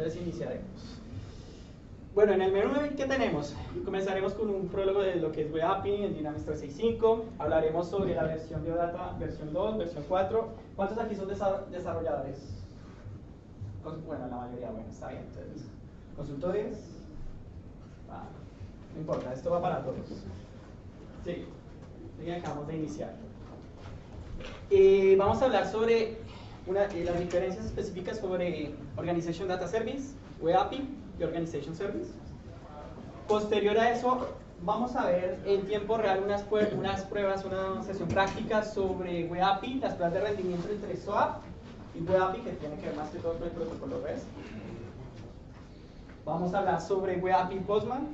Entonces iniciaremos. Bueno, en el menú que tenemos, comenzaremos con un prólogo de lo que es Web API en Dynamics 365. Hablaremos sobre la versión de OData, versión 2, versión 4. ¿Cuántos aquí son desarrolladores? Bueno, la mayoría, bueno, está bien. Entonces, ¿consultores? No importa, esto va para todos. Sí, ya acabamos de iniciar. Vamos a hablar sobre las diferencias específicas sobre Organization Data Service, Web API y Organization Service. Posterior a eso, vamos a ver en tiempo real unas pruebas, una sesión práctica sobre Web API, las pruebas de rendimiento entre SOAP y Web API, que tiene que ver más que todo con el protocolo REST. Vamos a hablar sobre Web API Postman.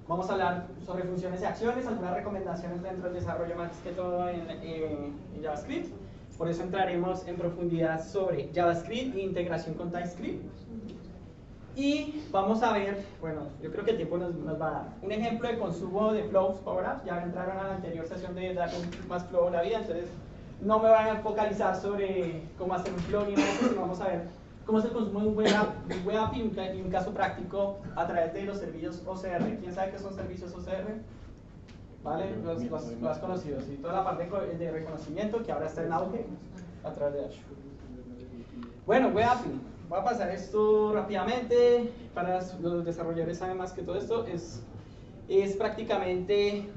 Vamos a hablar sobre funciones y acciones, algunas recomendaciones dentro del desarrollo más que todo en JavaScript. Por eso entraremos en profundidad sobre JavaScript e integración con TypeScript. Y vamos a ver, bueno, yo creo que el tiempo nos va a dar un ejemplo de consumo de flows Power Apps. Ya entraron a la anterior sesión de dar más flow a la vida, entonces no me van a focalizar sobre cómo hacer un flow ni nada, sino vamos a ver cómo es el consumo de un web API y un caso práctico a través de los servicios OCR. ¿Quién sabe qué son servicios OCR? ¿Vale? Los has conocido. ¿Sí? Toda la parte de reconocimiento que ahora está en auge a través de Azure. Bueno, web API. Voy a pasar esto rápidamente. Para los desarrolladores saben más que todo esto. Es prácticamente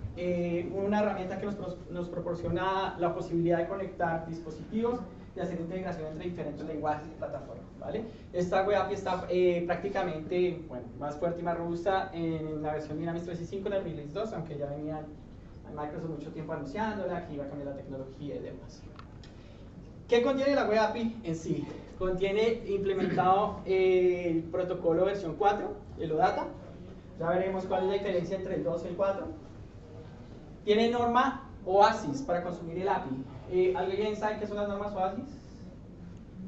una herramienta que nos proporciona la posibilidad de conectar dispositivos y hacer integración entre diferentes lenguajes y plataformas, ¿vale? Esta web API está prácticamente, bueno, más fuerte y más robusta en la versión Dynamics 365 en el Release 2, aunque ya venía Microsoft mucho tiempo anunciándola, que iba a cambiar la tecnología y demás. ¿Qué contiene la web API en sí? Contiene implementado el protocolo versión 4, el OData. Ya veremos cuál es la diferencia entre el 2 y el 4. Tiene norma OASIS para consumir el API. ¿Alguien sabe qué son las normas OASIS?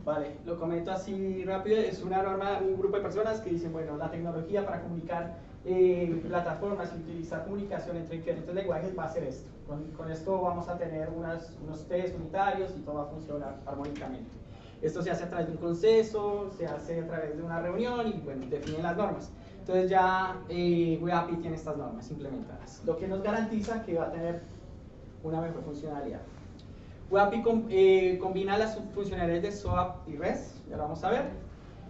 Vale, lo comento así rápido. Es una norma, un grupo de personas que dicen, bueno, la tecnología para comunicar plataformas y utilizar comunicación entre diferentes lenguajes va a ser esto. Con esto vamos a tener unos test unitarios y todo va a funcionar armónicamente. Esto se hace a través de un consenso, se hace a través de una reunión y bueno, definen las normas. Entonces ya Web API tiene estas normas implementadas, lo que nos garantiza que va a tener una mejor funcionalidad. Web API combina las funcionalidades de SOAP y REST, ya lo vamos a ver.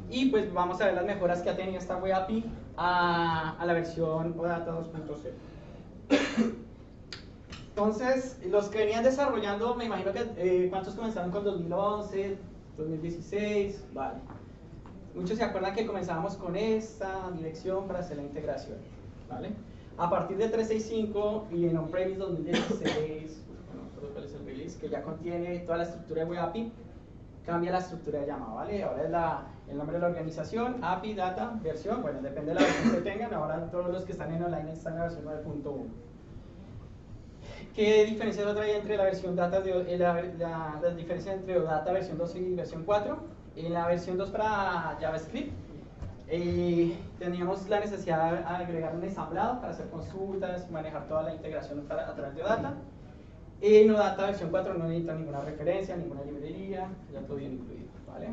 Y pues vamos a ver las mejoras que ha tenido esta Web API a la versión OData 2.0. Entonces, los que venían desarrollando, me imagino que ¿cuántos comenzaron con 2011, 2016? Vale. Muchos se acuerdan que comenzábamos con esta dirección para hacer la integración, ¿vale? A partir de 365 y en on-premise 2016, no recuerdo cuál es el release, que ya contiene toda la estructura de Web API, cambia la estructura de llamada, ¿vale? Ahora es el nombre de la organización, API, data, versión, bueno, depende de la versión que tengan, ahora todos los que están en online están en la versión 9.1. ¿Qué diferencia trae entre la versión data, la diferencia entre OData versión 2 y versión 4? En la versión 2 para JavaScript teníamos la necesidad de agregar un ensamblado para hacer consultas y manejar toda la integración a través de OData. En OData versión 4 no necesita ninguna referencia, ninguna librería, ya todo bien incluido, ¿vale?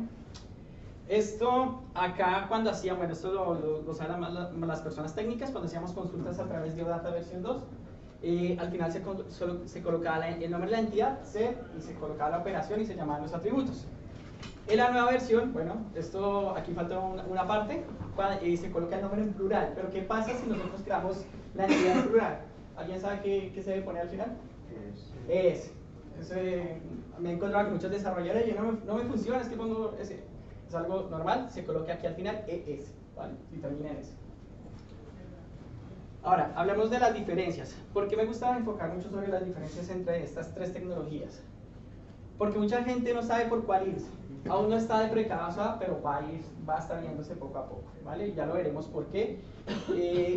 Esto acá cuando hacían, bueno, esto lo saben más las personas técnicas, cuando hacíamos consultas a través de OData versión 2, al final se colocaba el nombre de la entidad, C, y se colocaba la operación y se llamaban los atributos. En la nueva versión, bueno, esto aquí falta una parte, se coloca el nombre en plural, pero ¿qué pasa si nosotros creamos la entidad en plural? ¿Alguien sabe qué se debe poner al final? Me he encontrado con muchos desarrolladores y no me funciona, es que pongo ese. Es algo normal, se coloca aquí al final ES, ¿vale? Y termina en S. Ahora, hablemos de las diferencias. ¿Por qué me gusta enfocar mucho sobre las diferencias entre estas tres tecnologías? Porque mucha gente no sabe por cuál irse. Aún no está deprecada, pero va a estar viéndose poco a poco, ¿vale? Ya lo veremos por qué.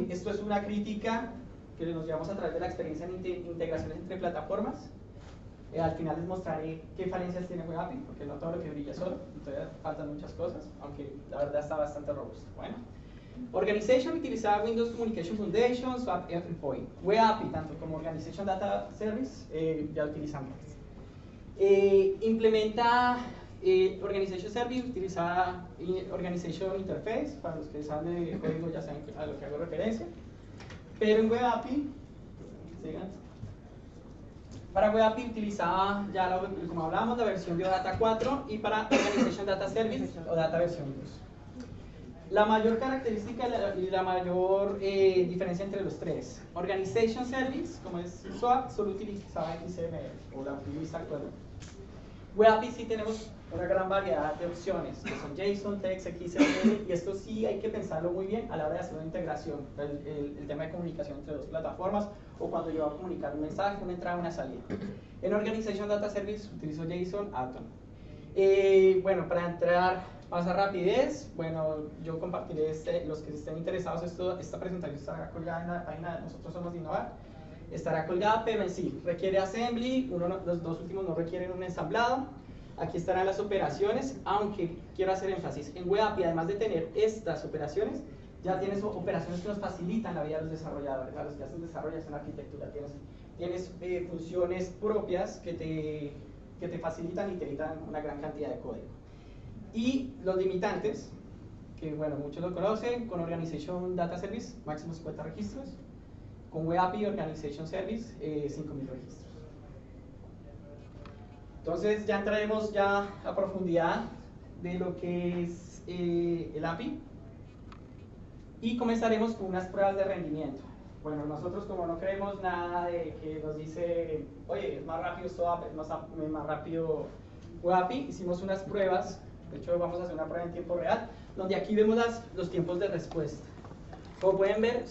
Esto es una crítica que nos llevamos a través de la experiencia en integraciones entre plataformas. Al final les mostraré qué falencias tiene Web API, porque no todo lo que brilla es oro, todavía faltan muchas cosas, aunque la verdad está bastante robusta. Bueno, Organization utilizaba Windows Communication Foundation, Swap Endpoint. Web API, tanto como Organization Data Service, ya utilizamos. Implementa Organization Service utiliza Organization Interface, para los que saben de código ya saben a lo que hago referencia. Pero en Web API, para Web API utilizaba ya, como hablábamos, la versión Biodata 4 y para Organization Data Service o Data versión 2. La mayor característica y la mayor diferencia entre los tres. Organization Service, como es SOAP, solo utilizaba XML o la utiliza actual. Web API sí tenemos una gran variedad de opciones, que son JSON, Text, XML, y esto sí hay que pensarlo muy bien a la hora de hacer una integración, el tema de comunicación entre dos plataformas, o cuando yo voy a comunicar un mensaje, una entrada, una salida. En Organization Data Service utilizo JSON, Atom. Bueno, para entrar más a rapidez, bueno, yo compartiré, los que estén interesados, esta presentación estará colgada en la página de Nosotros Somos de Innovar. Estará colgada, pero en sí requiere assembly, los dos últimos no requieren un ensamblado. Aquí estarán las operaciones, aunque quiero hacer énfasis, en Web API, además de tener estas operaciones, ya tienes operaciones que nos facilitan la vida de los desarrolladores, a los que hacen desarrollo en arquitectura. Tienes funciones propias que te facilitan y te evitan una gran cantidad de código. Y los limitantes, que bueno, muchos lo conocen, con Organization Data Service, máximo 50 registros. Con Web API Organization Service, 5.000 registros. Entonces ya entraremos ya a profundidad de lo que es el API y comenzaremos con unas pruebas de rendimiento. Bueno, nosotros como no creemos nada de que nos dice, oye, es más rápido SOAP, es más rápido Web API, hicimos unas pruebas, de hecho vamos a hacer una prueba en tiempo real, donde aquí vemos los tiempos de respuesta. Como pueden ver,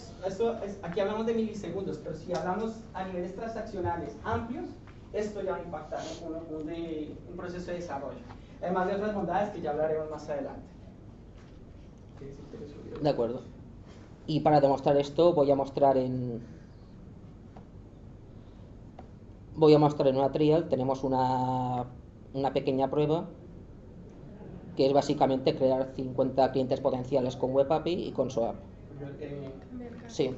aquí hablamos de milisegundos, pero si hablamos a niveles transaccionales amplios, esto ya va a impactar un proceso de desarrollo. Además de otras bondades que ya hablaremos más adelante. De acuerdo. Y para demostrar esto voy a mostrar en una trial, tenemos una pequeña prueba que es básicamente crear 50 clientes potenciales con Web API y con SOAP. Sí,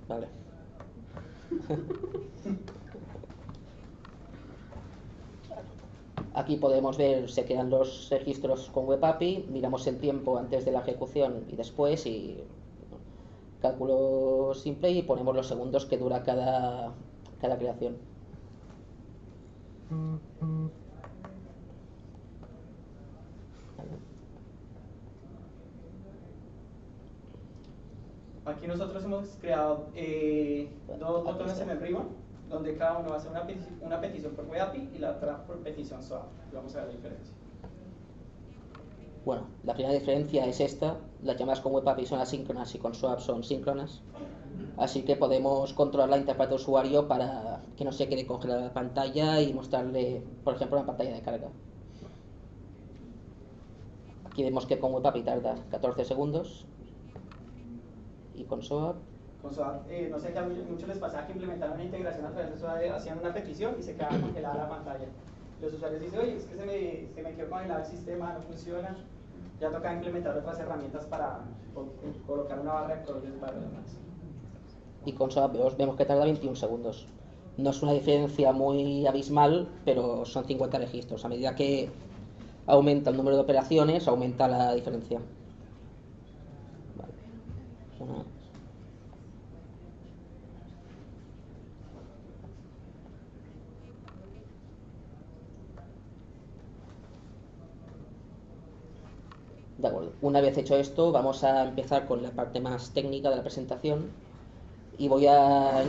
vale. Aquí podemos ver, se crean los registros con Web API, miramos el tiempo antes de la ejecución y después, y cálculo simple, y ponemos los segundos que dura cada creación. Aquí nosotros hemos creado dos botones en el ribbon, donde cada uno va a hacer una petición por Web API y la otra por petición SOAP. Vamos a ver la diferencia. Bueno, la primera diferencia es esta: las llamadas con Web API son asíncronas y con SOAP son síncronas. Así que podemos controlar la interfaz de usuario para que no se quede congelada la pantalla y mostrarle, por ejemplo, una pantalla de carga. Aquí vemos que con Web API tarda 14 segundos y con SOAP. Con SOAP, no sé, que a muchos les pasaba que implementaron una integración a través de SOAP, hacían una petición y se quedaba congelada la pantalla. Los usuarios dicen, oye, es que se me quedó congelado el sistema, no funciona. Ya toca implementar otras herramientas para colocar una barra de progreso para los demás. Y con SOAP vemos que tarda 21 segundos. No es una diferencia muy abismal, pero son 50 registros. A medida que aumenta el número de operaciones, aumenta la diferencia. Vale. De acuerdo. Una vez hecho esto, vamos a empezar con la parte más técnica de la presentación y voy a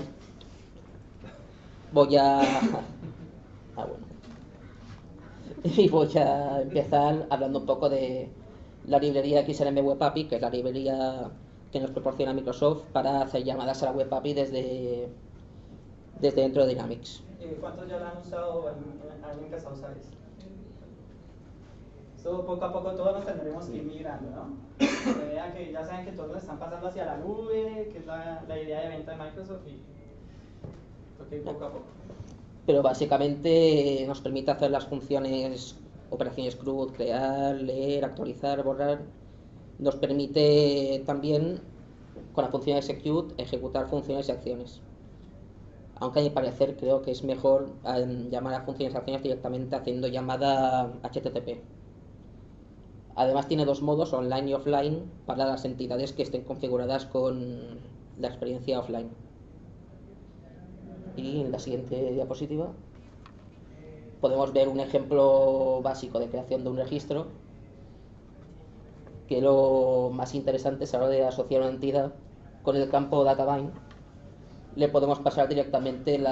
empezar hablando un poco de la librería XLM Web API, que es la librería que nos proporciona Microsoft para hacer llamadas a la Web API desde dentro de Dynamics. ¿Cuántos ya la han usado o han empezado a usar esto? Esto poco a poco todos nos tendremos que ir migrando, ¿no? Que ya saben que todos nos están pasando hacia la nube, que es la idea de venta de Microsoft, y toque poco a poco. Pero básicamente nos permite hacer las funciones, operaciones CRUD, crear, leer, actualizar, borrar. Nos permite también, con la función execute, ejecutar funciones y acciones. Aunque a mi parecer creo que es mejor llamar a funciones y acciones directamente haciendo llamada HTTP. Además tiene dos modos, online y offline, para las entidades que estén configuradas con la experiencia offline. Y en la siguiente diapositiva podemos ver un ejemplo básico de creación de un registro, que lo más interesante es a la hora de asociar una entidad con el campo DataBind. Le podemos pasar directamente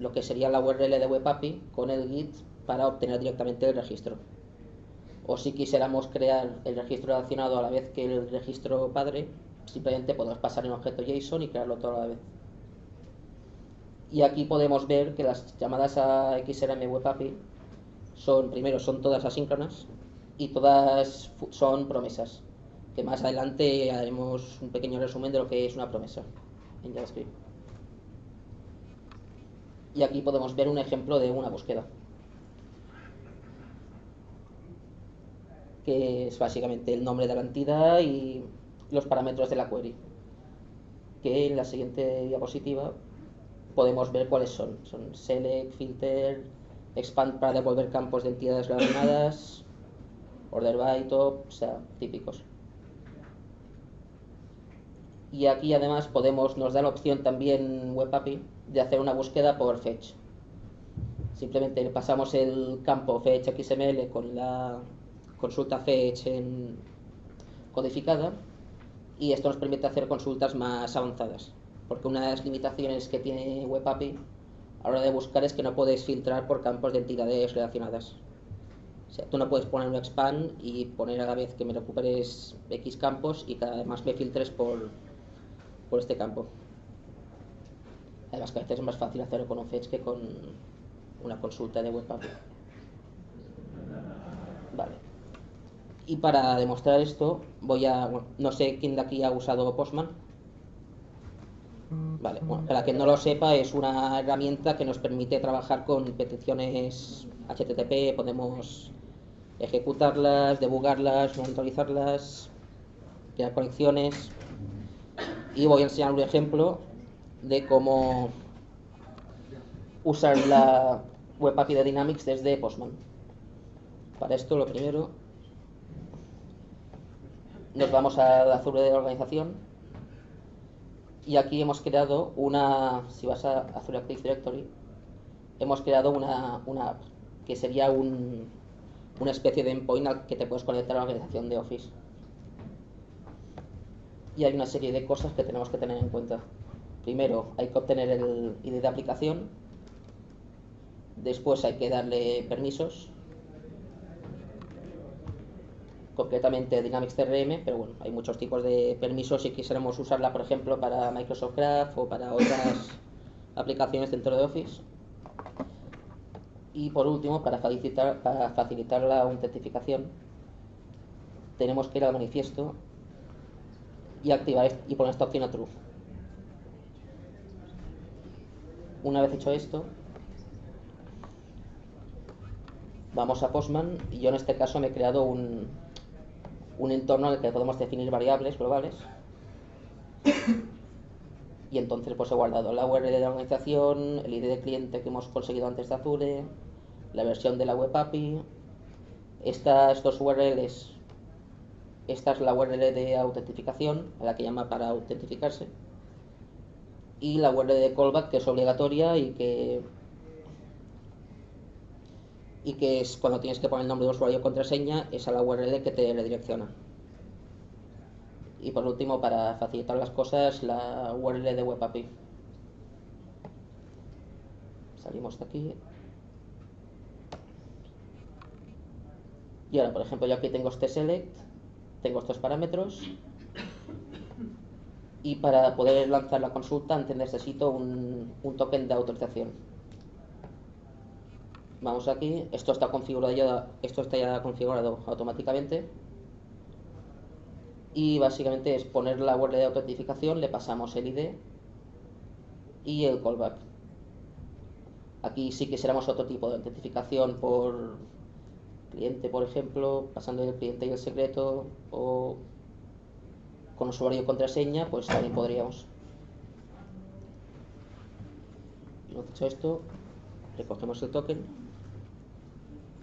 lo que sería la URL de Web API con el Git para obtener directamente el registro. O si quisiéramos crear el registro relacionado a la vez que el registro padre, simplemente podemos pasar en objeto JSON y crearlo todo a la vez. Y aquí podemos ver que las llamadas a XRM Web API primero son todas asíncronas y todas son promesas, que más adelante haremos un pequeño resumen de lo que es una promesa en JavaScript. Y aquí podemos ver un ejemplo de una búsqueda, que es básicamente el nombre de la entidad y los parámetros de la query, que en la siguiente diapositiva podemos ver cuáles son. Son select, filter, expand para devolver campos de entidades relacionadas, order by, top, o sea, típicos. Y aquí además nos da la opción también Web API de hacer una búsqueda por fetch. Simplemente le pasamos el campo fetch XML con la consulta fetch codificada, y esto nos permite hacer consultas más avanzadas, porque una de las limitaciones que tiene Web API a la hora de buscar es que no puedes filtrar por campos de entidades relacionadas. O sea, tú no puedes poner un expand y poner a la vez que me recuperes X campos y que además me filtres por este campo. Además que a veces es más fácil hacerlo con un fetch que con una consulta de Web API. Vale. Y para demostrar esto no sé quién de aquí ha usado Postman. Vale, bueno, para quien no lo sepa, es una herramienta que nos permite trabajar con peticiones HTTP, podemos ejecutarlas, debugarlas, monitorizarlas, crear conexiones. Y voy a enseñar un ejemplo de cómo usar la Web API de Dynamics desde Postman. Para esto, lo primero, nos vamos a la Azure de la organización, y aquí hemos creado si vas a Azure Active Directory, hemos creado una app, que sería una especie de endpoint al que te puedes conectar a la organización de Office. Y hay una serie de cosas que tenemos que tener en cuenta. Primero, hay que obtener el ID de aplicación. Después hay que darle permisos, concretamente Dynamics CRM, pero bueno, hay muchos tipos de permisos si quisiéramos usarla, por ejemplo, para Microsoft Graph o para otras aplicaciones dentro de Office. Y por último, para facilitar la autentificación, tenemos que ir al manifiesto y activar y poner esta opción a true. Una vez hecho esto, vamos a Postman, y yo en este caso me he creado un entorno en el que podemos definir variables globales, y entonces pues he guardado la URL de la organización, el ID de cliente que hemos conseguido antes de Azure, la versión de la Web API, estas dos URLs. Esta es la URL de autentificación, a la que llama para autentificarse, y la URL de callback, que es obligatoria y que es cuando tienes que poner el nombre de usuario y contraseña, es a la URL que te redirecciona. Y por último, para facilitar las cosas, la URL de Web API. Salimos de aquí. Y ahora, por ejemplo, yo aquí tengo este select, tengo estos parámetros, y para poder lanzar la consulta antes necesito un token de autorización. Vamos aquí, esto está ya configurado automáticamente, y básicamente es poner la URL de autentificación, le pasamos el ID y el callback. Aquí sí quisiéramos otro tipo de autentificación por cliente, por ejemplo, pasando el cliente y el secreto, o con usuario y contraseña, pues también podríamos. Una vez hecho esto, recogemos el token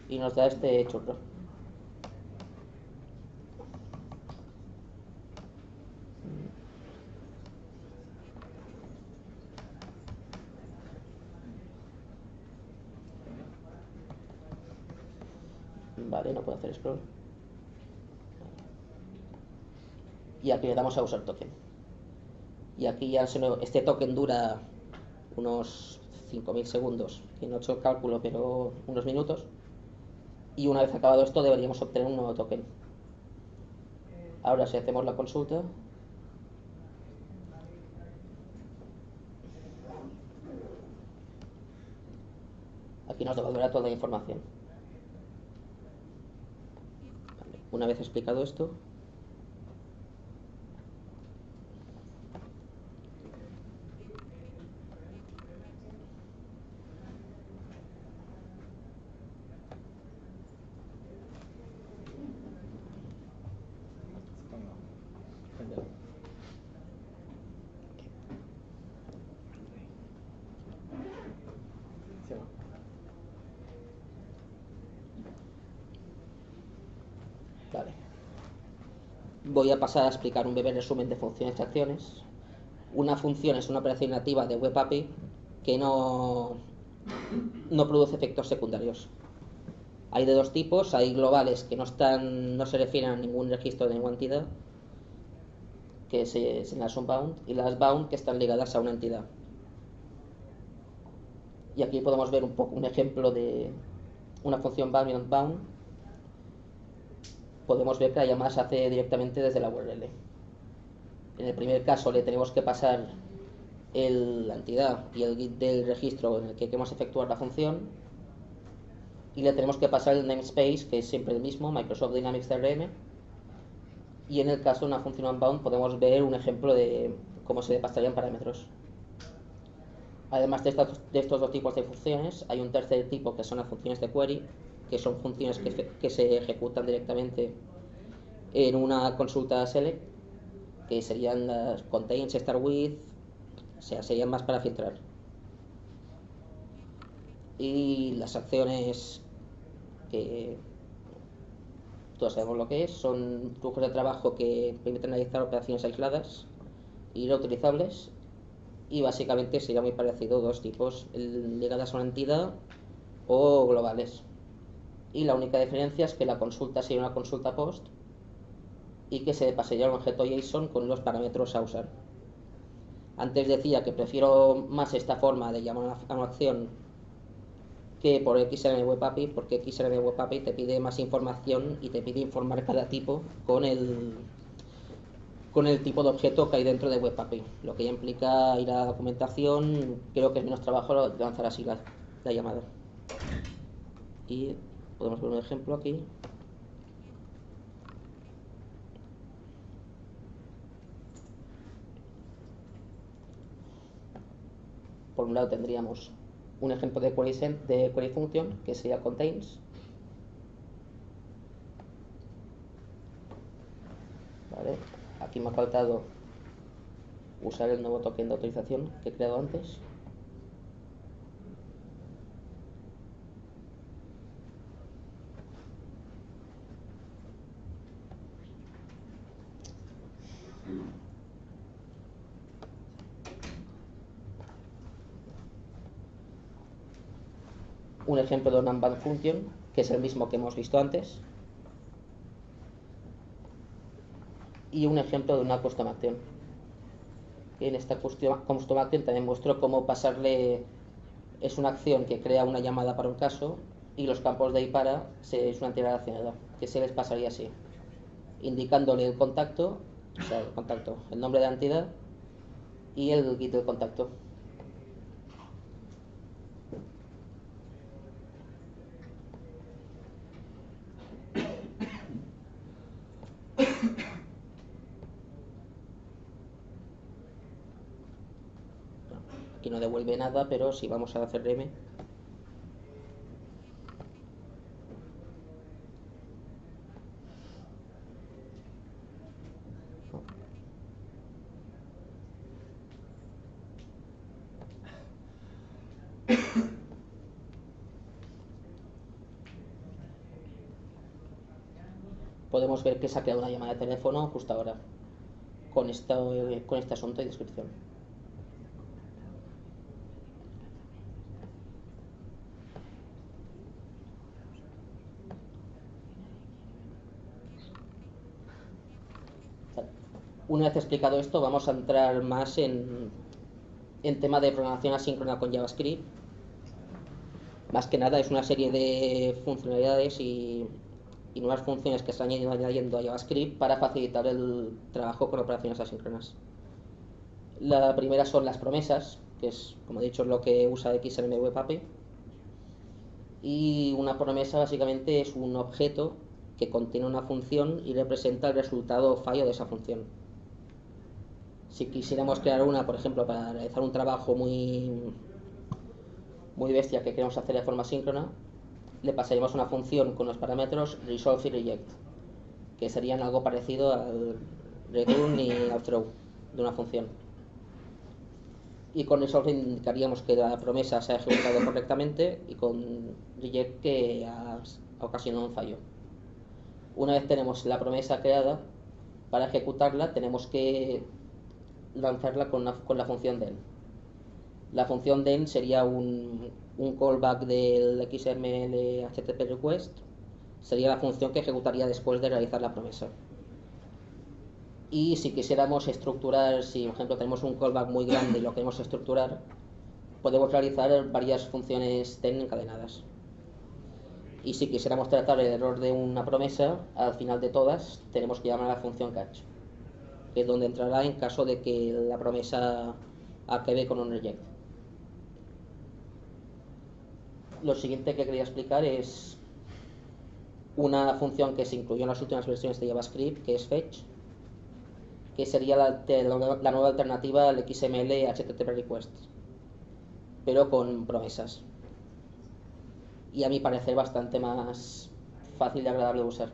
y nos da este churro. Vale, no puedo hacer scroll. Y aquí le damos a usar token. Y aquí ya este token dura unos 5000 segundos, que no he hecho el cálculo, pero unos minutos. Y una vez acabado esto deberíamos obtener un nuevo token. Ahora si hacemos la consulta, aquí nos devolverá toda la información. Vale. Una vez explicado esto, vale. Voy a pasar a explicar un breve resumen de funciones y acciones. Una función es una operación nativa de Web API que no produce efectos secundarios. Hay de dos tipos, hay globales que no se refieren a ningún registro de ninguna entidad, que son las unbound, y las bound, que están ligadas a una entidad. Y aquí podemos ver un ejemplo de una función bound y unbound. Podemos ver que la llamada se hace directamente desde la URL. En el primer caso le tenemos que pasar la entidad y el git del registro en el que queremos efectuar la función, y le tenemos que pasar el namespace, que es siempre el mismo, Microsoft Dynamics CRM. Y en el caso de una función unbound podemos ver un ejemplo de cómo se le pasarían parámetros. Además de estos dos tipos de funciones, hay un tercer tipo que son las funciones de query, que son funciones que se ejecutan directamente en una consulta select, que serían las contains, start with, o sea, serían más para filtrar. Y las acciones, que todos sabemos lo que son flujos de trabajo que permiten realizar operaciones aisladas y reutilizables, y básicamente sería muy parecido, dos tipos, ligadas a una entidad o globales. Y la única diferencia es que la consulta sería una consulta post y que se pasaría un objeto JSON con los parámetros a usar. Antes decía que prefiero más esta forma de llamar a una acción que por XML Web API, porque XML Web API te pide más información y te pide informar cada tipo con el tipo de objeto que hay dentro de Web API, lo que ya implica ir a la documentación. Creo que es menos trabajo lanzar así la llamada. Y podemos ver un ejemplo aquí. Por un lado tendríamos un ejemplo de query function, que sería contains. Vale. Aquí me ha faltado usar el nuevo token de autorización que he creado antes. Un ejemplo de una unbound function, que es el mismo que hemos visto antes. Y un ejemplo de una custom action. En esta custom action también muestro cómo pasarle. Es una acción que crea una llamada para un caso, y los campos de ahí para es una entidad relacionada, que se les pasaría así, indicándole el contacto, el nombre de la entidad y el git del contacto. Aquí no devuelve nada, pero si vamos a CRM, podemos ver que se ha creado una llamada de teléfono justo ahora con este asunto y descripción. Una vez explicado esto, vamos a entrar más en tema de programación asíncrona con JavaScript. Más que nada es una serie de funcionalidades y nuevas funciones que se han ido añadiendo a JavaScript para facilitar el trabajo con operaciones asíncronas. La primera son las promesas, que es, como he dicho, lo que usa XML Web API. Y una promesa básicamente es un objeto que contiene una función y representa el resultado o fallo de esa función. Si quisiéramos crear una, por ejemplo, para realizar un trabajo muy bestia que queremos hacer de forma síncrona, le pasaríamos una función con los parámetros resolve y reject, que serían algo parecido al return y al throw de una función. Y con resolve indicaríamos que la promesa se ha ejecutado correctamente y con reject que ha ocasionado un fallo. Una vez tenemos la promesa creada, para ejecutarla tenemos que lanzarla con la función den. La función den sería un callback del XML HTTP request, sería la función que ejecutaría después de realizar la promesa. Y si quisiéramos estructurar, si por ejemplo tenemos un callback muy grande y lo queremos estructurar, podemos realizar varias funciones den encadenadas. Y si quisiéramos tratar el error de una promesa, al final de todas tenemos que llamar a la función catch, que es donde entrará en caso de que la promesa acabe con un reject. Lo siguiente que quería explicar es una función que se incluyó en las últimas versiones de JavaScript, que es fetch, que sería la nueva alternativa al XML HTTP request, pero con promesas. Y a mi parecer bastante más fácil y agradable de usar,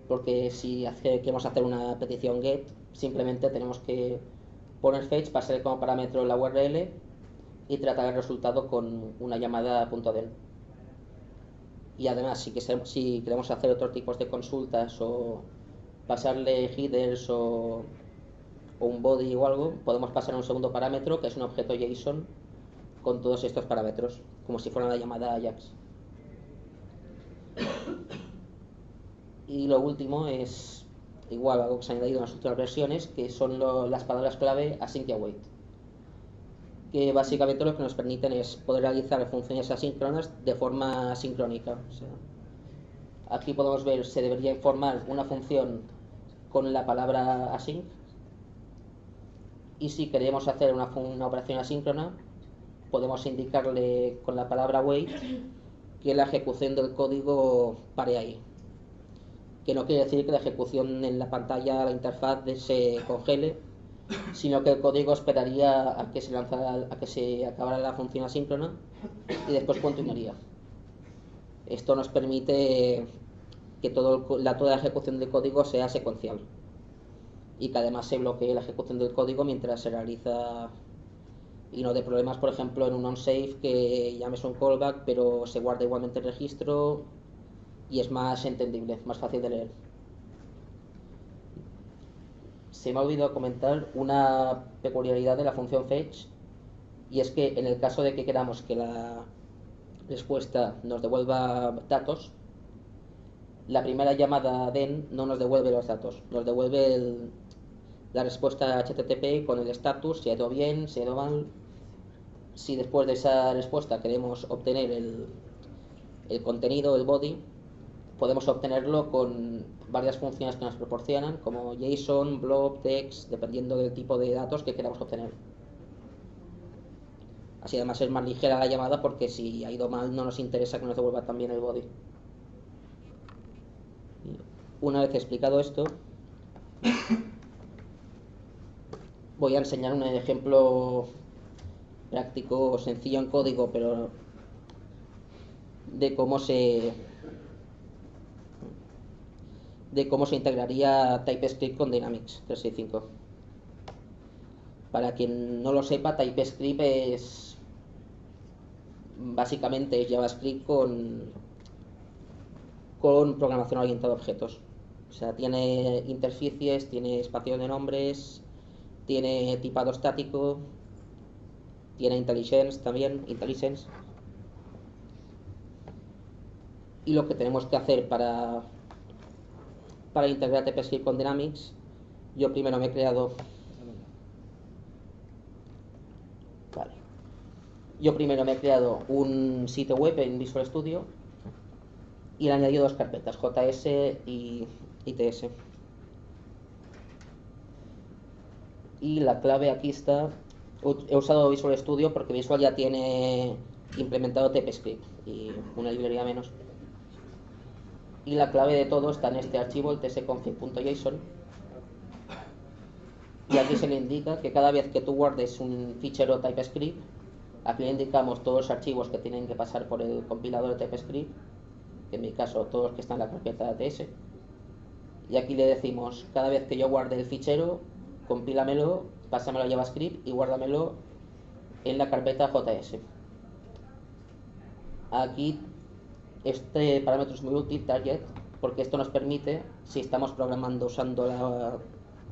porque si queremos hacer una petición GET, simplemente tenemos que poner fetch, pasar como parámetro la URL y tratar el resultado con una llamada .den. Y además, si queremos hacer otros tipos de consultas o pasarle headers o un body o algo, podemos pasar a un segundo parámetro que es un objeto JSON con todos estos parámetros, como si fuera la llamada AJAX. Y lo último es igual algo que se ha añadido en las últimas versiones, que son las palabras clave async y await, que básicamente lo que nos permiten es poder realizar funciones asíncronas de forma sincrónica. O sea, aquí podemos ver, se debería informar una función con la palabra async, y si queremos hacer una operación asíncrona, podemos indicarle con la palabra wait que la ejecución del código pare ahí, que no quiere decir que la ejecución en la pantalla, la interfaz se congele, sino que el código esperaría a que se acabara la función asíncrona y después continuaría. Esto nos permite que toda la ejecución del código sea secuencial y que además se bloquee la ejecución del código mientras se realiza, y no de problemas, por ejemplo, en un onSafe que llames un callback pero se guarda igualmente el registro y es más entendible, más fácil de leer. Se me ha olvidado comentar una peculiaridad de la función fetch, y es que en el caso de que queramos que la respuesta nos devuelva datos, la primera llamada den no nos devuelve los datos, nos devuelve la respuesta HTTP con el status, si ha ido bien, si ha ido mal. Si después de esa respuesta queremos obtener el contenido, el body, podemos obtenerlo con varias funciones que nos proporcionan, como JSON, blob, text, dependiendo del tipo de datos que queramos obtener. Así además es más ligera la llamada, porque si ha ido mal no nos interesa que nos devuelva también el body. Una vez explicado esto, voy a enseñar un ejemplo práctico, sencillo en código, pero de cómo se integraría TypeScript con Dynamics 365. Para quien no lo sepa, TypeScript es básicamente JavaScript con programación orientada a objetos. O sea, tiene interfaces, tiene espacio de nombres, tiene tipado estático, tiene IntelliSense también, IntelliSense. Y lo que tenemos que hacer para integrar TypeScript con Dynamics Yo primero me he creado... Vale. Yo primero me he creado un sitio web en Visual Studio y le he añadido dos carpetas, JS y TS. Y la clave aquí está... He usado Visual Studio porque Visual ya tiene implementado TypeScript y una librería menos. Y la clave de todo está en este archivo, el tsconfig.json. Y aquí se le indica que cada vez que tú guardes un fichero TypeScript, aquí le indicamos todos los archivos que tienen que pasar por el compilador de TypeScript, que en mi caso todos los que están en la carpeta TS. Y aquí le decimos, cada vez que yo guarde el fichero, compílamelo, pásamelo a JavaScript y guárdamelo en la carpeta JS. Aquí este parámetro es muy útil, target, porque esto nos permite, si estamos programando usando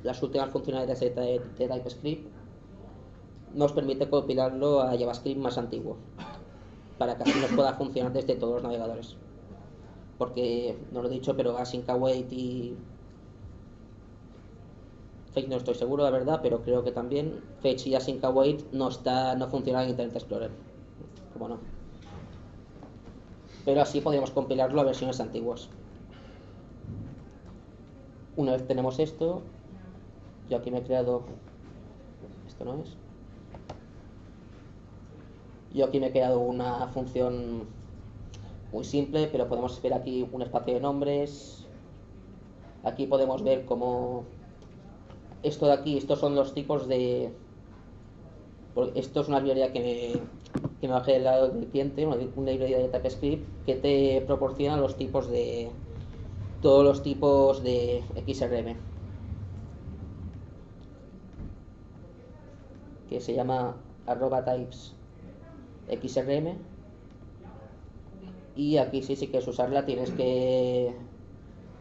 las últimas funcionalidades de TypeScript, nos permite compilarlo a JavaScript más antiguo, para que así nos pueda funcionar desde todos los navegadores. Porque, no lo he dicho, pero Async Await y Fetch no estoy seguro, la verdad, pero creo que también Fetch y Async Await no funcionan en Internet Explorer. Como no. Pero así podríamos compilarlo a versiones antiguas. Una vez tenemos esto, yo aquí me he creado... Esto no es. Yo aquí me he creado una función muy simple, pero podemos ver aquí un espacio de nombres. Aquí podemos ver cómo... Esto de aquí, estos son los tipos de... Esto es una librería que me bajé del lado del cliente, una librería de TypeScript que te proporciona los tipos de... todos los tipos de XRM. Que se llama @types XRM. Y aquí si quieres usarla tienes que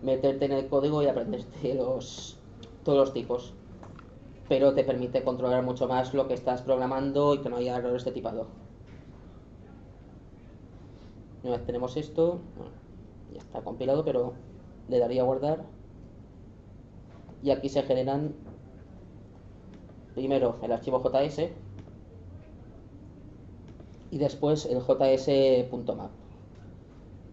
meterte en el código y aprenderte todos los tipos. Pero te permite controlar mucho más lo que estás programando y que no haya errores de tipado. Una vez tenemos esto, bueno, ya está compilado, pero le daría a guardar. Y aquí se generan primero el archivo JS y después el js.map,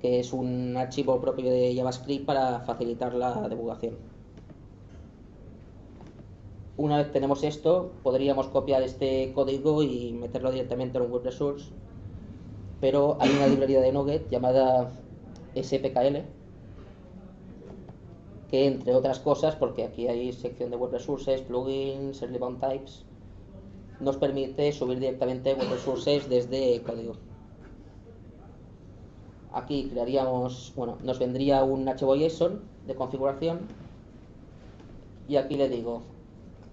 que es un archivo propio de JavaScript para facilitar la debugación. Una vez tenemos esto, podríamos copiar este código y meterlo directamente en un web resource, pero hay una librería de Nugget llamada SPKL, que entre otras cosas, porque aquí hay sección de web resources, plugins, early bound types, nos permite subir directamente web resources desde código. Aquí crearíamos, bueno, nos vendría un archivo JSON de configuración y aquí le digo,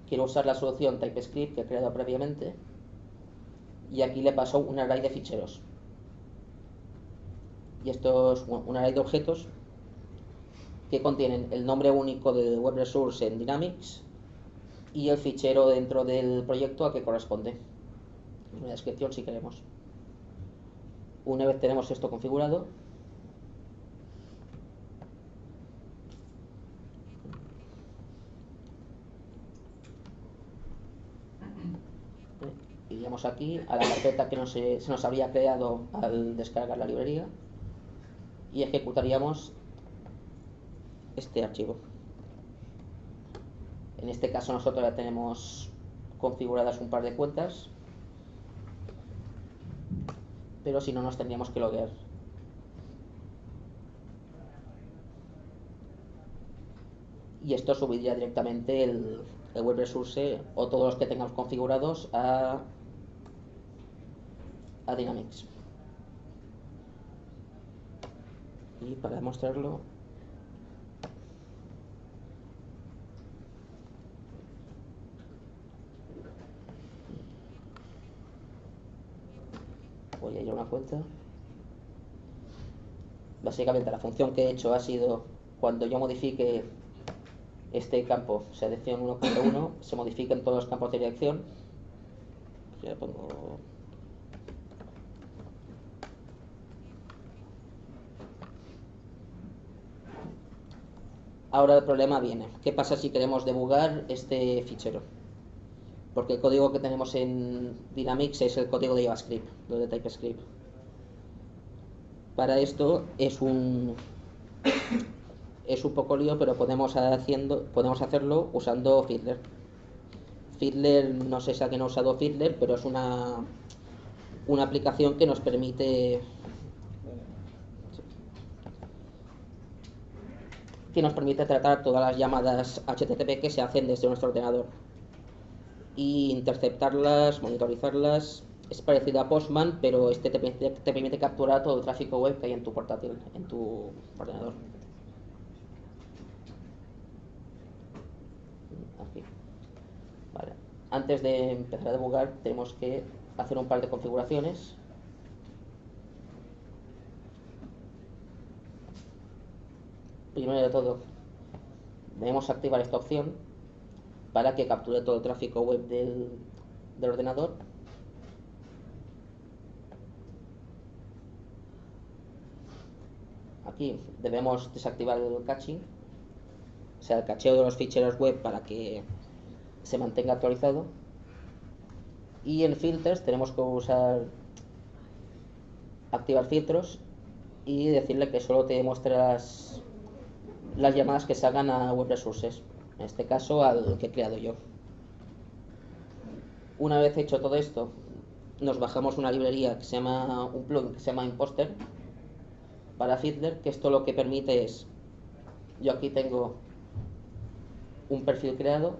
quiero usar la solución TypeScript que he creado previamente y aquí le paso un array de ficheros. Y esto es un array de objetos que contienen el nombre único del web resource en Dynamics y el fichero dentro del proyecto a que corresponde. Una descripción si queremos. Una vez tenemos esto configurado, iríamos aquí a la carpeta que se nos había creado al descargar la librería y ejecutaríamos este archivo. En este caso nosotros ya tenemos configuradas un par de cuentas, pero si no nos tendríamos que loguear. Y esto subiría directamente el web resource o todos los que tengamos configurados a Dynamics. Y para demostrarlo, voy a ir a una cuenta. Básicamente la función que he hecho ha sido, cuando yo modifique este campo, selección 1.1, se modifican todos los campos de dirección. Ya pongo... Ahora el problema viene. ¿Qué pasa si queremos debugar este fichero? Porque el código que tenemos en Dynamics es el código de JavaScript, no de TypeScript. Para esto es un poco lío, pero podemos hacerlo usando Fiddler. Fiddler, no sé si alguien ha usado Fiddler, pero es una aplicación que nos permite tratar todas las llamadas HTTP que se hacen desde nuestro ordenador y interceptarlas, monitorizarlas. Es parecido a Postman, pero este te permite capturar todo el tráfico web que hay en tu portátil, en tu ordenador. Aquí. Vale. Antes de empezar a debugar tenemos que hacer un par de configuraciones. Primero de todo, debemos activar esta opción para que capture todo el tráfico web del ordenador. Aquí debemos desactivar el caching, o sea, el cacheo de los ficheros web para que se mantenga actualizado. Y en filters tenemos que activar filtros y decirle que solo te muestre las llamadas que se hagan a web resources, en este caso al que he creado yo. Una vez hecho todo esto, nos bajamos una librería que se llama, un plugin que se llama Imposter para Fiddler, que esto lo que permite es, yo aquí tengo un perfil creado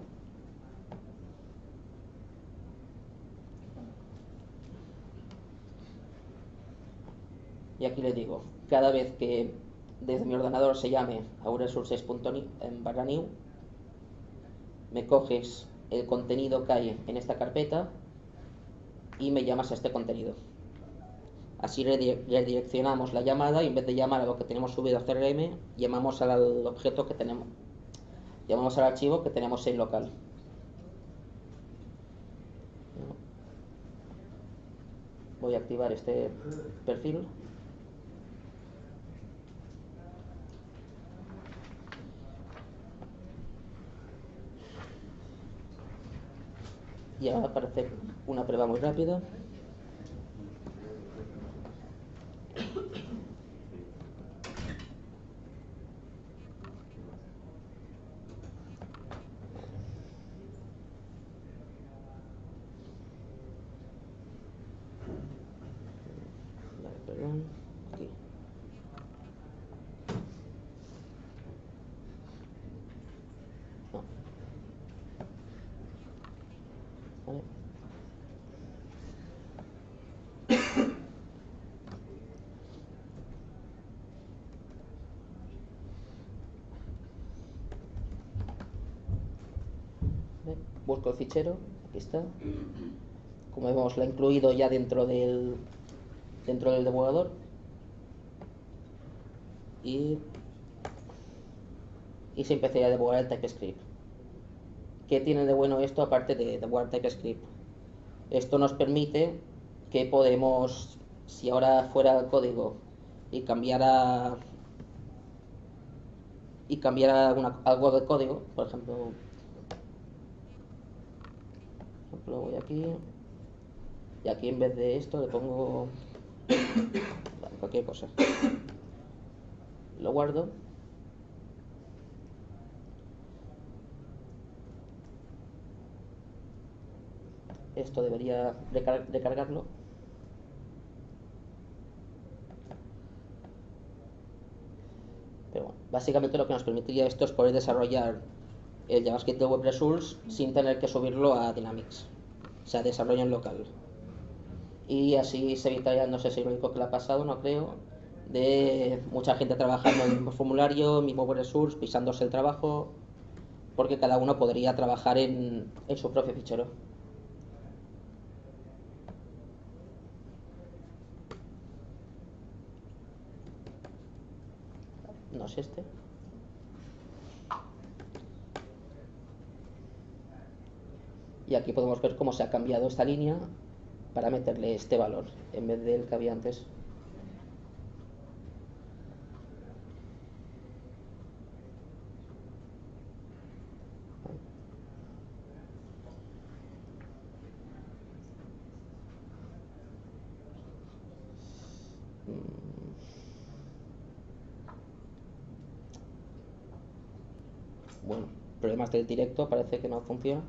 y aquí le digo, cada vez que desde mi ordenador se llame a resources.new, me coges el contenido que hay en esta carpeta y me llamas a este contenido. Así redireccionamos la llamada y en vez de llamar a lo que tenemos subido a CRM, llamamos al objeto que tenemos, llamamos al archivo que tenemos en local. Voy a activar este perfil. Y ahora para hacer una prueba muy rápida. Vale, perdón. Aquí. No. Vale. Busco el fichero, aquí está. Como vemos, lo he incluido ya dentro del debugador. Y se empecé a debugar el TypeScript. ¿Qué tiene de bueno esto aparte de debugar TypeScript? Esto nos permite que podemos, si ahora fuera el código y cambiara algo del código, por ejemplo, voy aquí y aquí en vez de esto le pongo cualquier cosa, lo guardo esto debería recargarlo. Pero bueno, básicamente lo que nos permitiría esto es poder desarrollar el JavaScript de Web Resource sin tener que subirlo a Dynamics, o sea, desarrollo en local. Y así se evitaría, no sé si es lo único que le ha pasado, no creo, de mucha gente trabajando en el mismo formulario, el mismo Web Resource, pisándose el trabajo, porque cada uno podría trabajar en su propio fichero. No es este. Y aquí podemos ver cómo se ha cambiado esta línea para meterle este valor en vez del que había antes. bueno, problemas del directo, parece que no funciona.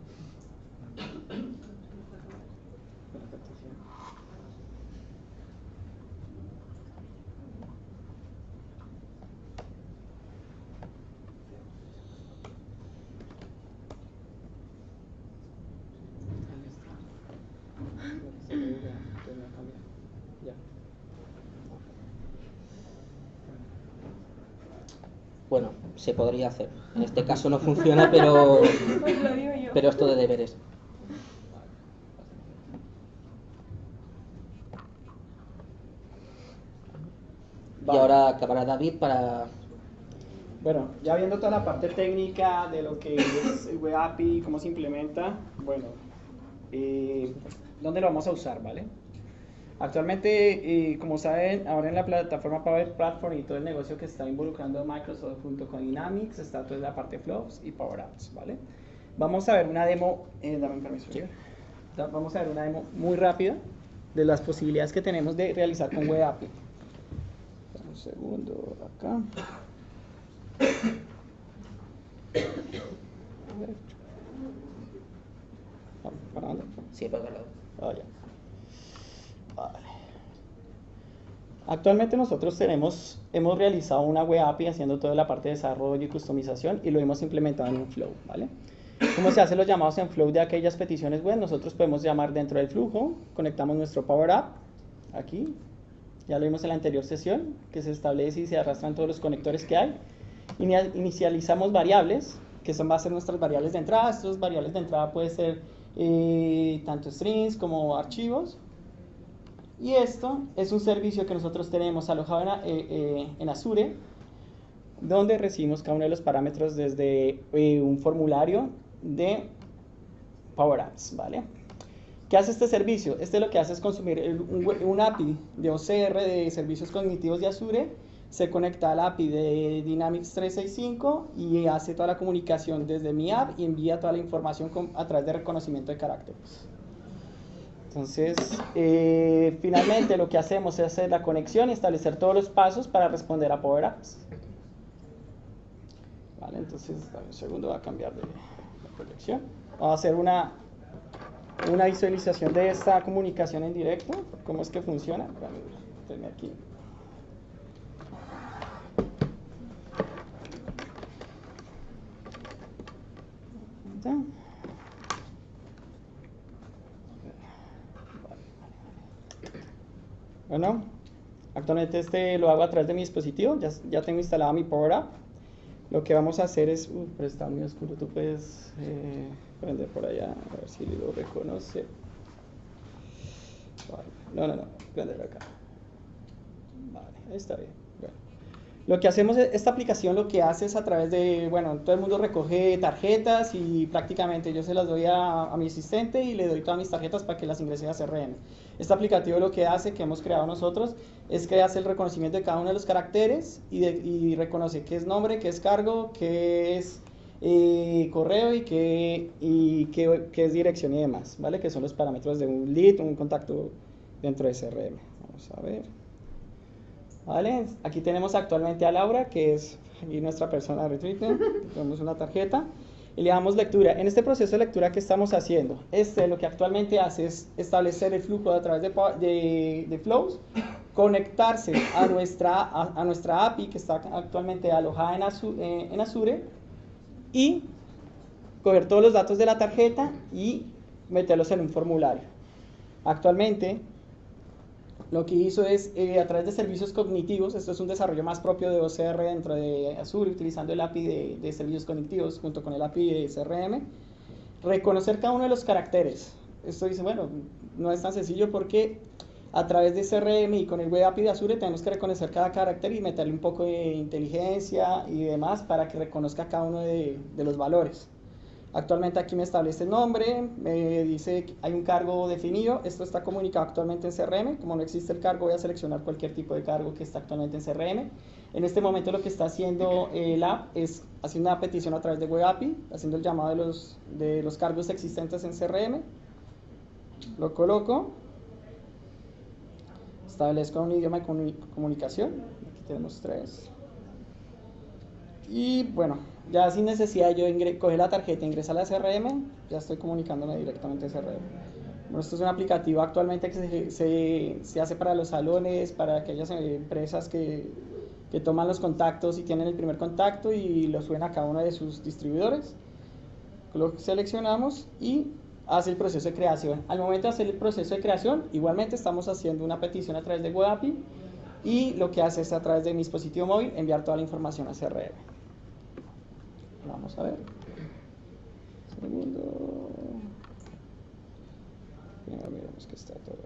Bueno, se podría hacer. En este caso no funciona, pero esto de deberes. Vale. Y ahora acabará David para... Bueno, ya viendo toda la parte técnica de lo que es el Web API, cómo se implementa, bueno, ¿dónde lo vamos a usar, vale? Actualmente, como saben, ahora en la plataforma Power Platform y todo el negocio que está involucrando Microsoft junto con Dynamics, está toda la parte Flows y Power Apps, ¿vale? Vamos a ver una demo, dame un permiso, Sí. Vamos a ver una demo muy rápida de las posibilidades que tenemos de realizar con Web API. Un segundo, acá. ¿Para dónde? Sí, para otro lado. Ah, ya. Vale. Actualmente nosotros hemos realizado una web API haciendo toda la parte de desarrollo y customización y lo hemos implementado en un flow, ¿vale? ¿Cómo se hacen los llamados en flow de aquellas peticiones web? Nosotros podemos llamar dentro del flujo, conectamos nuestro Power App, aquí, ya lo vimos en la anterior sesión, que se establece y se arrastran todos los conectores que hay. Inicializamos variables, que van a ser nuestras variables de entrada. Estas variables de entrada pueden ser tanto strings como archivos. Y esto es un servicio que nosotros tenemos alojado en Azure, donde recibimos cada uno de los parámetros desde un formulario de Power Apps, ¿vale? ¿Qué hace este servicio? Este lo que hace es consumir un API de OCR de servicios cognitivos de Azure, se conecta al API de Dynamics 365 y hace toda la comunicación desde mi app y envía toda la información a través de reconocimiento de caracteres. Entonces, finalmente lo que hacemos es hacer la conexión y establecer todos los pasos para responder a Power Apps. Vale, entonces, dame un segundo, voy a cambiar de proyección. Vamos a hacer una visualización de esta comunicación en directo. ¿Cómo es que funciona? Déjenme aquí. ¿Ya? Bueno, actualmente lo hago a través de mi dispositivo, ya tengo instalado mi Power App. Lo que vamos a hacer es, pero está muy oscuro, tú puedes prender por allá, a ver si lo reconoce. Vale. No, prender acá. Vale, ahí está bien. Bueno. Lo que hacemos, esta aplicación lo que hace es a través de, bueno, todo el mundo recoge tarjetas y prácticamente yo se las doy a mi asistente y le doy todas mis tarjetas para que las ingrese a CRM. Este aplicativo lo que hace, que hemos creado nosotros, es que hace el reconocimiento de cada uno de los caracteres y reconoce qué es nombre, qué es cargo, qué es correo y qué es dirección y demás, ¿vale? Que son los parámetros de un lead, un contacto dentro de CRM. Vamos a ver. ¿Vale? Aquí tenemos actualmente a Laura, que es nuestra persona de retweet. Tenemos una tarjeta y le damos lectura. En este proceso de lectura que estamos haciendo, lo que actualmente hace es establecer el flujo a través de flows, conectarse a nuestra API que está actualmente alojada en Azure y coger todos los datos de la tarjeta y meterlos en un formulario. Actualmente lo que hizo es, a través de servicios cognitivos, esto es un desarrollo más propio de OCR dentro de Azure, utilizando el API de servicios cognitivos junto con el API de CRM, reconocer cada uno de los caracteres. Esto dice, bueno, no es tan sencillo porque a través de CRM y con el Web API de Azure tenemos que reconocer cada carácter y meterle un poco de inteligencia y demás para que reconozca cada uno de los valores. Actualmente aquí me establece el nombre, me dice que hay un cargo definido, esto está comunicado actualmente en CRM, como no existe el cargo voy a seleccionar cualquier tipo de cargo que está actualmente en CRM. En este momento lo que está haciendo el app es haciendo una petición a través de Web API, haciendo el llamado de los cargos existentes en CRM, lo coloco, establezco un idioma de comunicación, aquí tenemos 3, y bueno, Ya sin necesidad de yo coger la tarjeta, ingresar a la CRM, ya estoy comunicándome directamente a CRM. Bueno, esto es un aplicativo actualmente que se hace para los salones, para aquellas empresas que toman los contactos y tienen el primer contacto y lo suben a cada uno de sus distribuidores. Lo seleccionamos y hace el proceso de creación. Al momento de hacer el proceso de creación, igualmente estamos haciendo una petición a través de Web API y lo que hace es a través de mi dispositivo móvil enviar toda la información a CRM. Vamos a ver. Segundo. Primero miremos que está todo.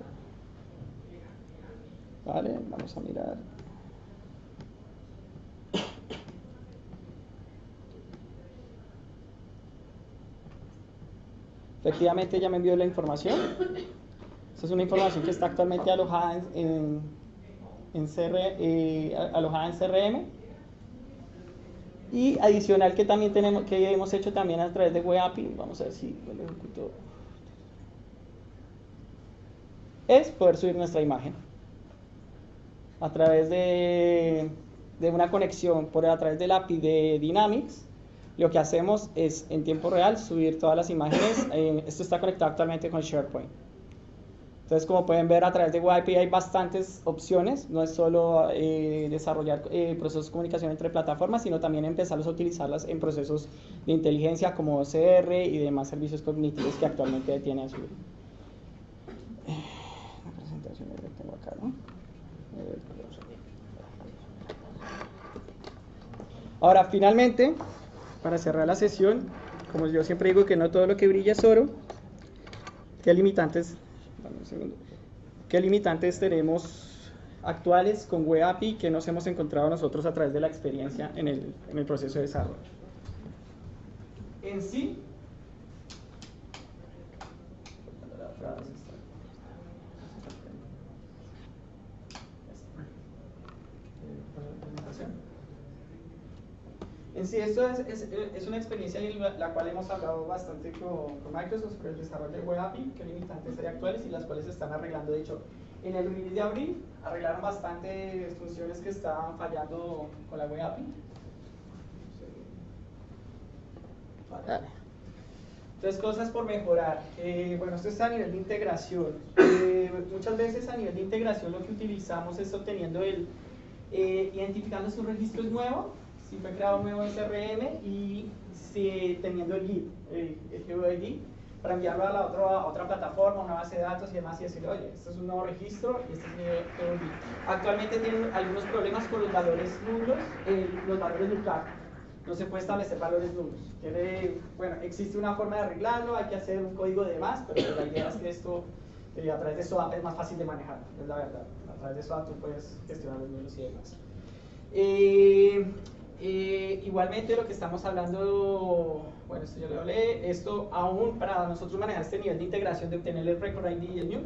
Vale, vamos a mirar. Efectivamente ya me envió la información. Esta es una información que está actualmente alojada en CRM. Y adicional que también que hemos hecho también a través de Web API, vamos a ver si lo ejecuto, es poder subir nuestra imagen a través de una conexión a través del API de Dynamics. Lo que hacemos es en tiempo real subir todas las imágenes. Esto está conectado actualmente con SharePoint. Entonces, como pueden ver, a través de Web API hay bastantes opciones. No es solo desarrollar procesos de comunicación entre plataformas, sino también empezarlos a utilizarlas en procesos de inteligencia como OCR y demás servicios cognitivos que actualmente tiene Azure. La presentación la tengo acá, ¿no? Ahora, finalmente, para cerrar la sesión, como yo siempre digo que no todo lo que brilla es oro, ¿qué limitantes tenemos actuales con Web API que nos hemos encontrado nosotros a través de la experiencia en el proceso de desarrollo? En sí, en sí, esto es una experiencia en la cual hemos hablado bastante con Microsoft sobre el desarrollo de Web API, qué limitantes hay actuales y las cuales se están arreglando. De hecho, en el release de abril arreglaron bastantes funciones que estaban fallando con la Web API. Vale. Entonces, cosas por mejorar. Bueno, esto es a nivel de integración. Muchas veces a nivel de integración lo que utilizamos es obteniendo identificando si un registro es nuevo, si fue creado nuevo en CRM y si teniendo el GUID, el GUID, para enviarlo a otra plataforma, una base de datos y demás, y decirle, oye, este es un nuevo registro y este es mi GUID. Actualmente tienen algunos problemas con los valores nulos, los valores lookup. No se puede establecer valores nulos. Bueno, existe una forma de arreglarlo, hay que hacer un código de más, pero la idea es que esto, a través de SOAP es más fácil de manejar, es la verdad. A través de SOAP tú puedes gestionar los nulos y demás. Igualmente lo que estamos hablando, bueno, esto ya lo hablé, esto aún para nosotros manejar este nivel de integración de obtener el record ID y el new,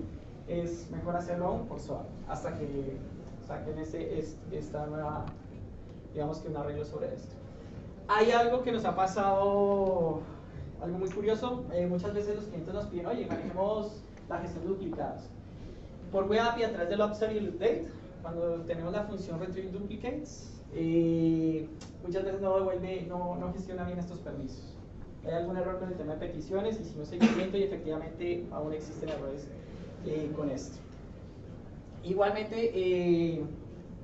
es mejor hacerlo aún por SOAP, hasta que saquen esta nueva, digamos que un arreglo sobre esto. Hay algo que nos ha pasado, algo muy curioso, muchas veces los clientes nos piden, oye, manejemos la gestión de duplicados. Por Web API a través del upsell y el update, cuando tenemos la función retrieve duplicates, muchas veces no gestiona bien estos permisos. Hay algún error con el tema de peticiones, hicimos seguimiento y efectivamente aún existen errores con esto. Igualmente,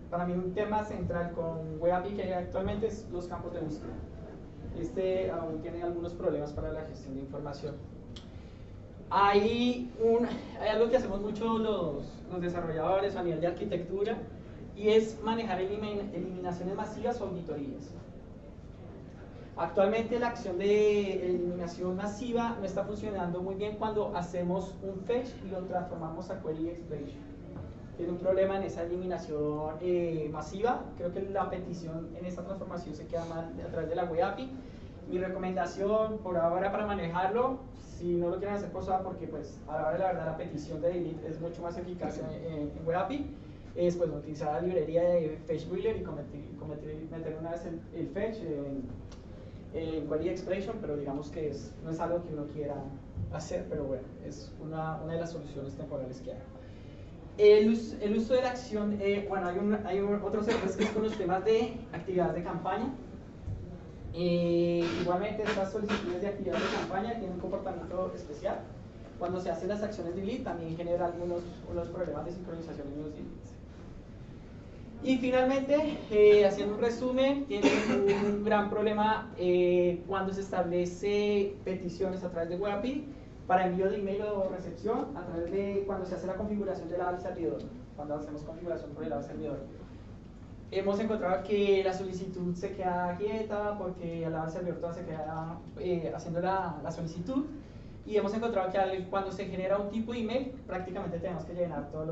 para mí un tema central con Web API que hay actualmente es los campos de búsqueda. Este aún tiene algunos problemas para la gestión de información. Hay algo que hacemos mucho los desarrolladores a nivel de arquitectura y es manejar eliminaciones masivas o auditorías. Actualmente la acción de eliminación masiva no está funcionando muy bien cuando hacemos un fetch y lo transformamos a query expression. Tiene un problema en esa eliminación masiva. Creo que la petición en esta transformación se queda mal a través de la Web API. Mi recomendación por ahora para manejarlo, si no lo quieren hacer por SOAP, porque pues a la hora de la verdad la petición de delete es mucho más eficaz en Web API, es pues utilizar la librería de Fetch Builder y meter una vez el fetch en query expression, pero digamos que no es algo que uno quiera hacer, pero bueno, es una de las soluciones temporales que hay. El uso de la acción, bueno, hay otros errores que es con los temas de actividades de campaña. Igualmente, estas solicitudes de actividad de campaña tienen un comportamiento especial. Cuando se hacen las acciones delete también genera unos problemas de sincronización en los deletes. Y finalmente, haciendo un resumen, tiene un gran problema cuando se establece peticiones a través de WebAPI para envío de email o recepción a través de cuando se hace la configuración del lado del servidor, cuando hacemos configuración por el lado del servidor. Hemos encontrado que la solicitud se queda quieta porque al lado del servidor todo se queda haciendo la solicitud, y hemos encontrado que cuando se genera un tipo de email prácticamente tenemos que llenar todos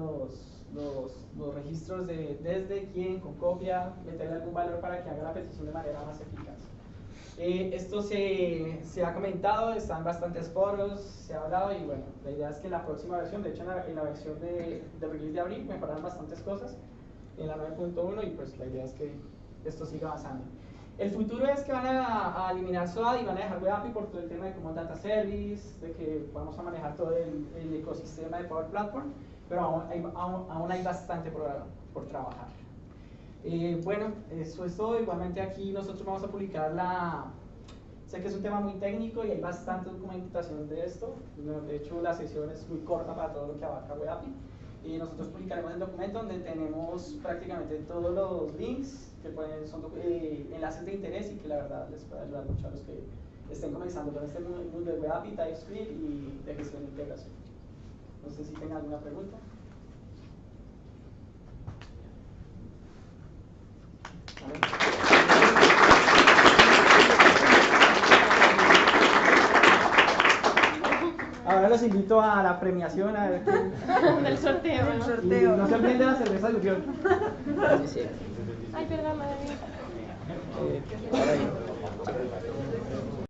los registros de desde, quién, con copia, meterle algún valor para que haga la petición de manera más eficaz. Esto se ha comentado, está en bastantes foros, se ha hablado, y bueno, la idea es que en la próxima versión, de hecho en la versión de release de abril mejoran bastantes cosas en la 9.1, y pues la idea es que esto siga avanzando. El futuro es que van a eliminar SOAD y van a dejar WebAPI por todo el tema de como data service, de que vamos a manejar todo el ecosistema de Power Platform, pero aún hay bastante por trabajar. Bueno, eso es todo. Igualmente aquí nosotros vamos a publicar sé que es un tema muy técnico y hay bastante documentación de esto. De hecho, la sesión es muy corta para todo lo que abarca WebAPI. Y nosotros publicaremos el documento donde tenemos prácticamente todos los links que son enlaces de interés y que la verdad les puede ayudar mucho a los que estén comenzando con este mundo de WebAPI, TypeScript y de gestión de integración. No sé si tengan alguna pregunta. Ahora los invito a la premiación, a ver quién... del sorteo. El sorteo. Y no se olviden de la cerveza de Uriol. Sí, sí. Ay, perdón, madre mía. Ahora yo.